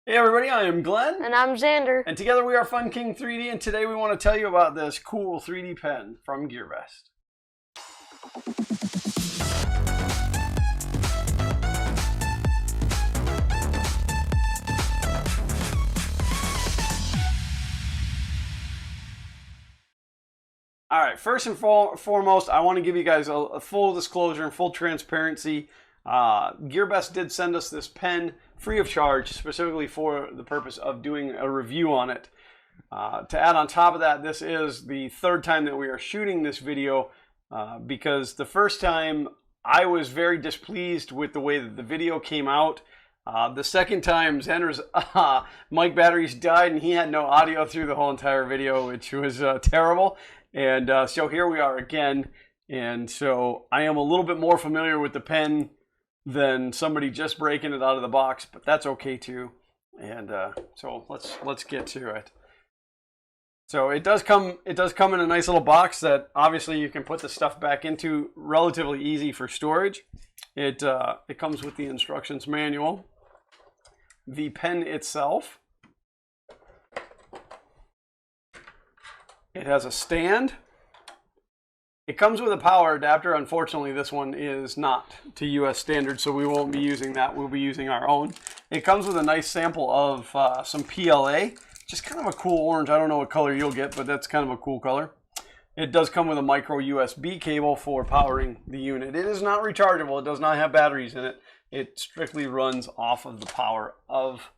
Hey everybody, I am Glenn. And I'm Xander. And together we are Fun King 3D, and today we want to tell you about this cool 3D pen from GearBest. Alright, first and foremost, I want to give you guys a full disclosure and full transparency. GearBest did send us this pen free of charge, specifically for the purpose of doing a review on it. To add on top of that, this is the third time that we are shooting this video because the first time I was very displeased with the way that the video came out. The second time, Xander's mic batteries died and he had no audio through the whole entire video, which was terrible. And so here we are again. And so I am a little bit more familiar with the pen than somebody just breaking it out of the box, but that's okay too. And so let's get to it. So it does come in a nice little box that obviously you can put the stuff back into, relatively easy for storage. It comes with the instructions manual, the pen itself. It has a stand. It comes with a power adapter. Unfortunately, this one is not to US standard, so we won't be using that. We'll be using our own. It comes with a nice sample of some PLA, just kind of a cool orange. I don't know what color you'll get, but that's kind of a cool color. It does come with a micro USB cable for powering the unit. It is not rechargeable. It does not have batteries in it. It strictly runs off of the power of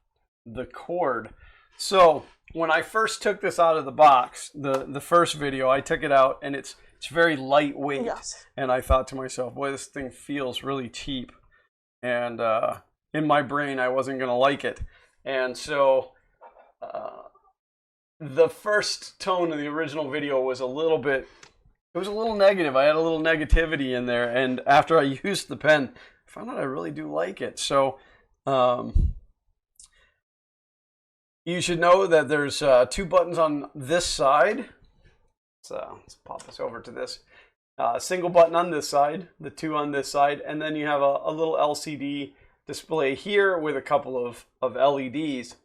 the cord. So when I first took this out of the box, the first video, I took it out and it's very lightweight. Yes. And I thought to myself, boy, this thing feels really cheap. And in my brain, I wasn't going to like it. And so the first tone of the original video was a little negative. I had a little negativity in there. And after I used the pen, I found out I really do like it. So you should know that there's two buttons on this side. So let's pop this over to this. Single button on this side, the two on this side, and then you have a little LCD display here with a couple of LEDs.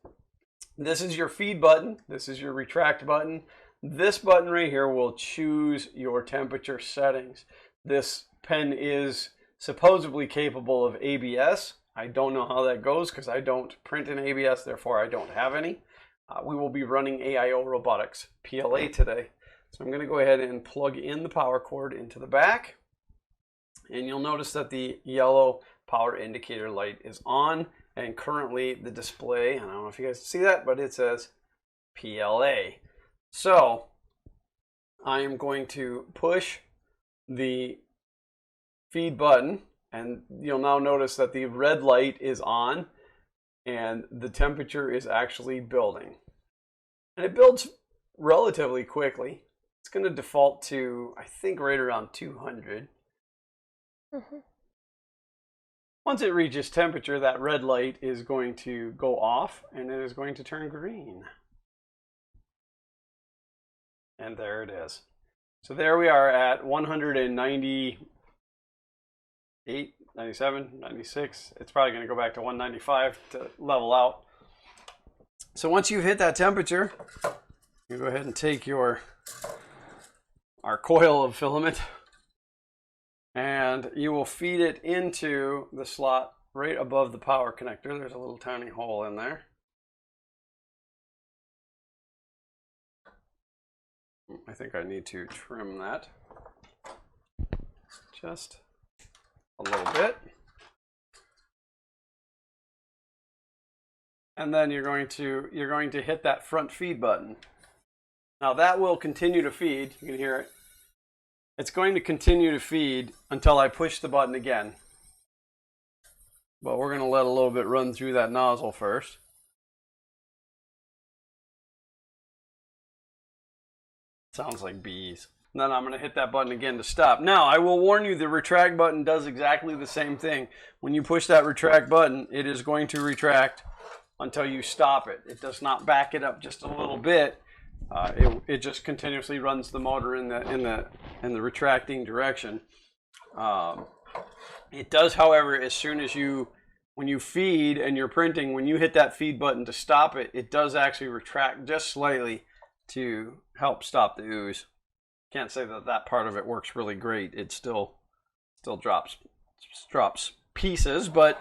This is your feed button. This is your retract button. This button right here will choose your temperature settings. This pen is supposedly capable of ABS. I don't know how that goes because I don't print in ABS, therefore I don't have any. We will be running AIO Robotics PLA today. So I'm going to go ahead and plug in the power cord into the back. And you'll notice that the yellow power indicator light is on. And currently the display, and I don't know if you guys see that, but it says PLA. So I am going to push the feed button. And you'll now notice that the red light is on. And the temperature is actually building. And it builds relatively quickly. It's going to default to, I think, right around 200. Once it reaches temperature, that red light is going to go off and it is going to turn green. And there it is. So there we are at 198, 97, 96. It's probably going to go back to 195 to level out. So once you've hit that temperature, you go ahead and take our coil of filament and you will feed it into the slot right above the power connector. There's a little tiny hole in there. I think I need to trim that just a little bit. And then you're going to hit that front feed button. Now that will continue to feed. You can hear it. It's going to continue to feed until I push the button again. But we're going to let a little bit run through that nozzle first. Sounds like bees. And then I'm going to hit that button again to stop. Now, I will warn you, the retract button does exactly the same thing. When you push that retract button, it is going to retract until you stop it. It does not back it up just a little bit. It just continuously runs the motor in the retracting direction. It does, however, as soon as you you feed and you're printing, when you hit that feed button to stop it, it does actually retract just slightly to help stop the ooze. Can't say that that part of it works really great. It still drops pieces, but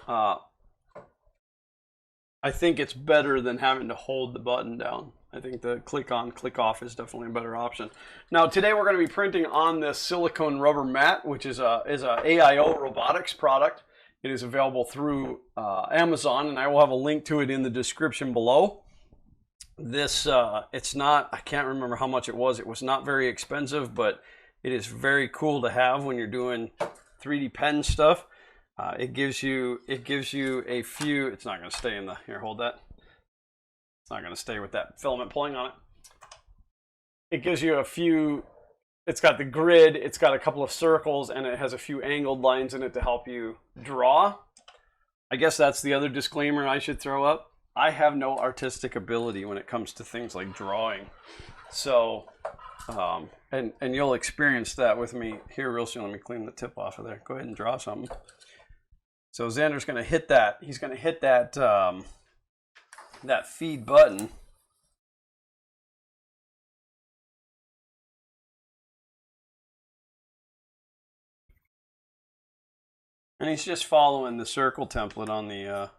I think it's better than having to hold the button down. I think the click on, click off is definitely a better option. Now today we're going to be printing on this silicone rubber mat, which is a AIO Robotics product. It is available through Amazon, and I will have a link to it in the description below. This, it's not, I can't remember how much it was. It was not very expensive, but it is very cool to have when you're doing 3D pen stuff. It gives you a few, it's not going to stay in the, here, hold that. It's not going to stay with that filament pulling on it. It gives you a few, it's got the grid, it's got a couple of circles, and it has a few angled lines in it to help you draw. I guess that's the other disclaimer I should throw up. I have no artistic ability when it comes to things like drawing. So, and you'll experience that with me here real soon. Let me clean the tip off of there. Go ahead and draw something. So Xander's going to hit that. He's going to hit that, that feed button. And he's just following the circle template on the...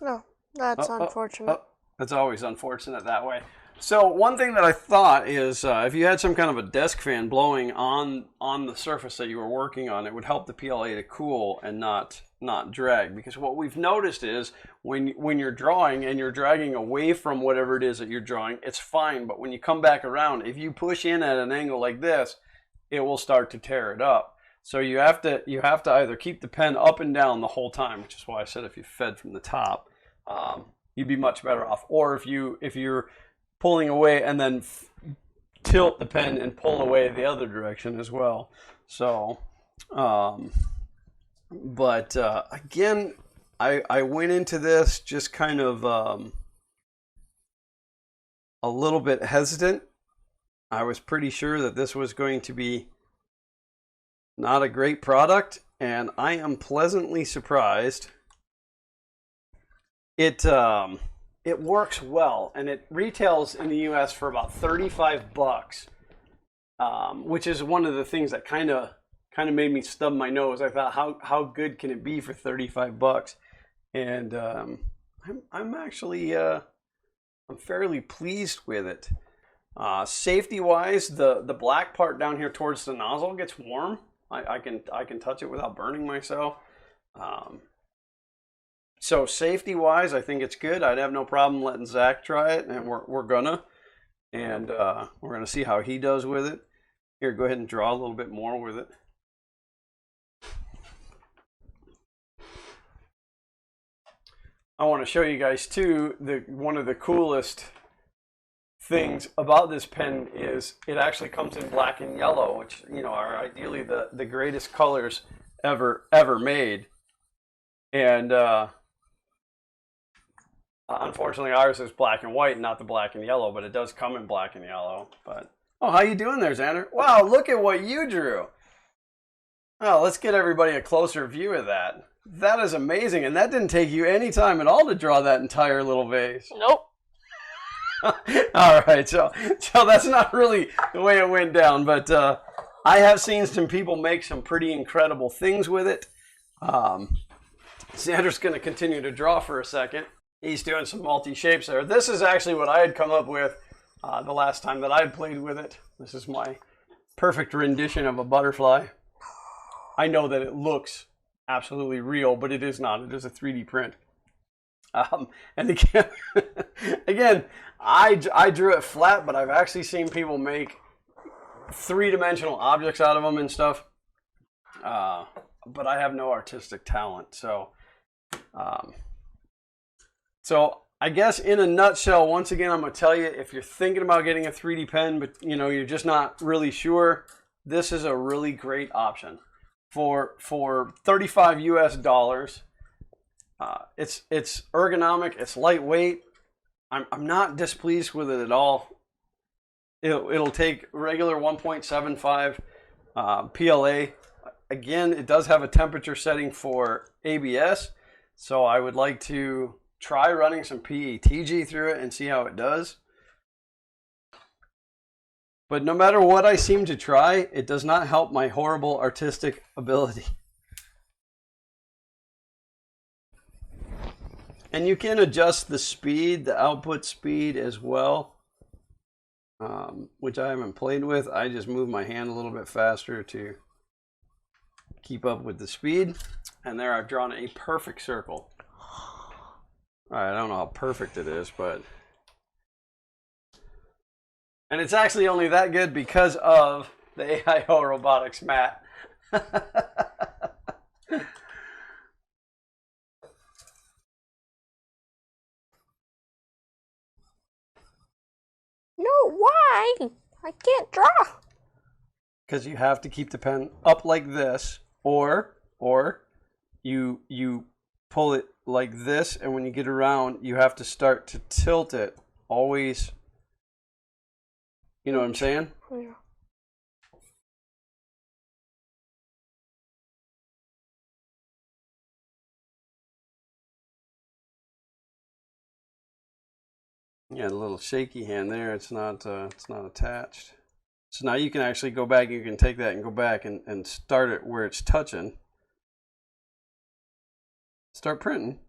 No, that's unfortunate. That's always unfortunate that way. So one thing that I thought is if you had some kind of a desk fan blowing on the surface that you were working on, it would help the PLA to cool and not drag. Because what we've noticed is when you're drawing and you're dragging away from whatever it is that you're drawing, it's fine. But when you come back around, if you push in at an angle like this, it will start to tear it up. So you have to either keep the pen up and down the whole time, which is why I said if you fed from the top, you'd be much better off. Or if you're pulling away and then tilt the pen and pull away the other direction as well. So, again, I went into this just kind of a little bit hesitant. I was pretty sure that this was going to be not a great product, and I am pleasantly surprised. It works well, and it retails in the US for about 35 bucks, which is one of the things that kind of made me stub my nose. I thought, how good can it be for 35 bucks? And I'm actually I'm fairly pleased with it. Safety wise, the black part down here towards the nozzle gets warm. I can touch it without burning myself. So safety wise, I think it's good. I'd have no problem letting Zach try it, and we're gonna see how he does with it. Here, go ahead and draw a little bit more with it. I want to show you guys too, one of the coolest things about this pen is it actually comes in black and yellow, which, you know, are ideally the greatest colors ever made. And unfortunately ours is black and white, not the black and yellow, but it does come in black and yellow. But oh, how you doing there, Xander? Wow, look at what you drew. Oh, let's get everybody a closer view of that. That is amazing, and that didn't take you any time at all to draw that entire little vase. Nope. All right, so that's not really the way it went down, but I have seen some people make some pretty incredible things with it. Xander's going to continue to draw for a second. He's doing some multi-shapes there. This is actually what I had come up with the last time that I had played with it. This is my perfect rendition of a butterfly. I know that it looks absolutely real, but it is not. It is a 3D print. And again, I drew it flat, but I've actually seen people make three-dimensional objects out of them and stuff. But I have no artistic talent, so I guess in a nutshell, once again, I'm gonna tell you, if you're thinking about getting a 3D pen, but you know you're just not really sure, this is a really great option for $35 US. It's ergonomic, it's lightweight. I'm not displeased with it at all. It'll take regular 1.75 PLA. Again, it does have a temperature setting for ABS, So I would like to try running some PETG through it and see how it does. But no matter what I seem to try, it does not help my horrible artistic ability. And you can adjust the speed, the output speed as well, which I haven't played with. I just move my hand a little bit faster to keep up with the speed. And there I've drawn a perfect circle. All right, I don't know how perfect it is, but... And it's actually only that good because of the AIO Robotics mat. No, why? I can't draw. Because you have to keep the pen up like this, or you pull it like this, and when you get around, you have to start to tilt it. Always, you know what I'm saying? Yeah. Yeah, a little shaky hand there. It's not attached. So now you can actually go back. You can take that and go back and start it where it's touching. Start printing.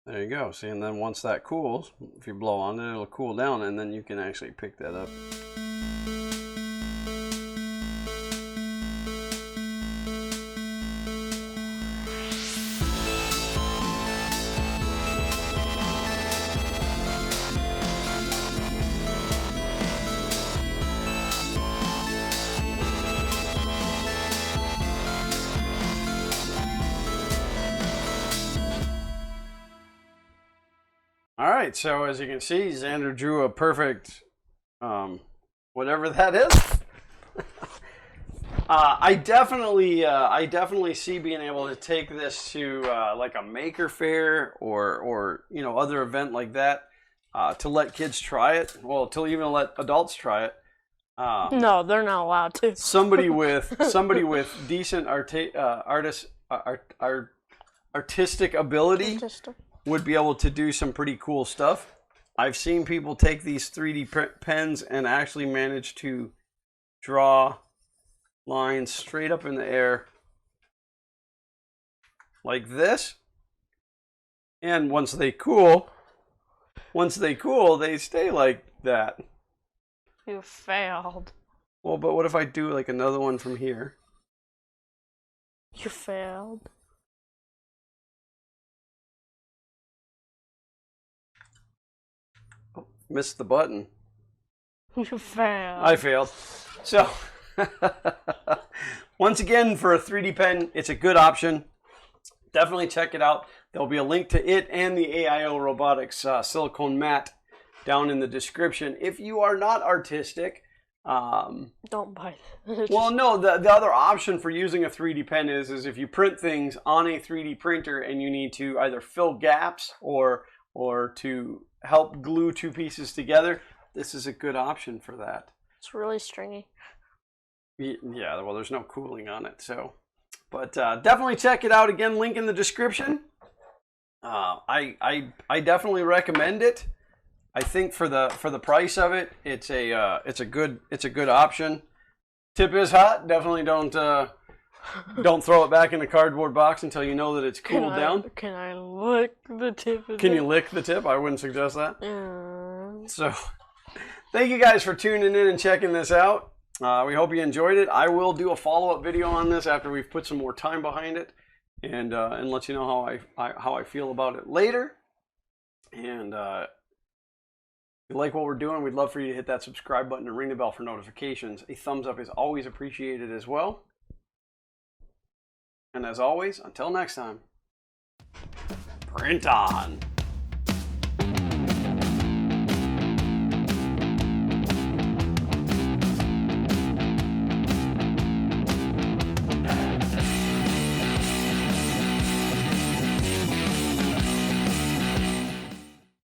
There you go. See, and then once that cools, if you blow on it, it'll cool down, and then you can actually pick that up. All right, so as you can see, Xander drew a perfect, whatever that is. I definitely see being able to take this to like a maker fair or you know, other event like that, to let kids try it. Well, to even let adults try it. No, they're not allowed to. somebody with decent artistic ability would be able to do some pretty cool stuff. I've seen people take these 3D pens and actually manage to draw lines straight up in the air like this. And once they cool, they stay like that. You failed. Well, but what if I do like another one from here? You failed. Missed the button. You failed. I failed. So, once again, for a 3D pen, it's a good option. Definitely check it out. There'll be a link to it and the AIO Robotics silicone mat down in the description. If you are not artistic, don't buy it. Well, no, the other option for using a 3D pen is if you print things on a 3D printer and you need to either fill gaps or to help glue two pieces together, this is a good option for that. It's really stringy. Yeah, well, there's no cooling on it, so. But definitely check it out. Again, link in the description. I definitely recommend it. I think for the price of it, it's a good option. Tip is hot. Definitely don't throw it back in the cardboard box until you know that it's cooled down. Can I lick the tip? Can you lick the tip? I wouldn't suggest that. So, thank you guys for tuning in and checking this out. We hope you enjoyed it. I will do a follow-up video on this after we've put some more time behind it, and let you know how I feel about it later. And if you like what we're doing, we'd love for you to hit that subscribe button and ring the bell for notifications. A thumbs up is always appreciated as well. And as always, until next time, print on.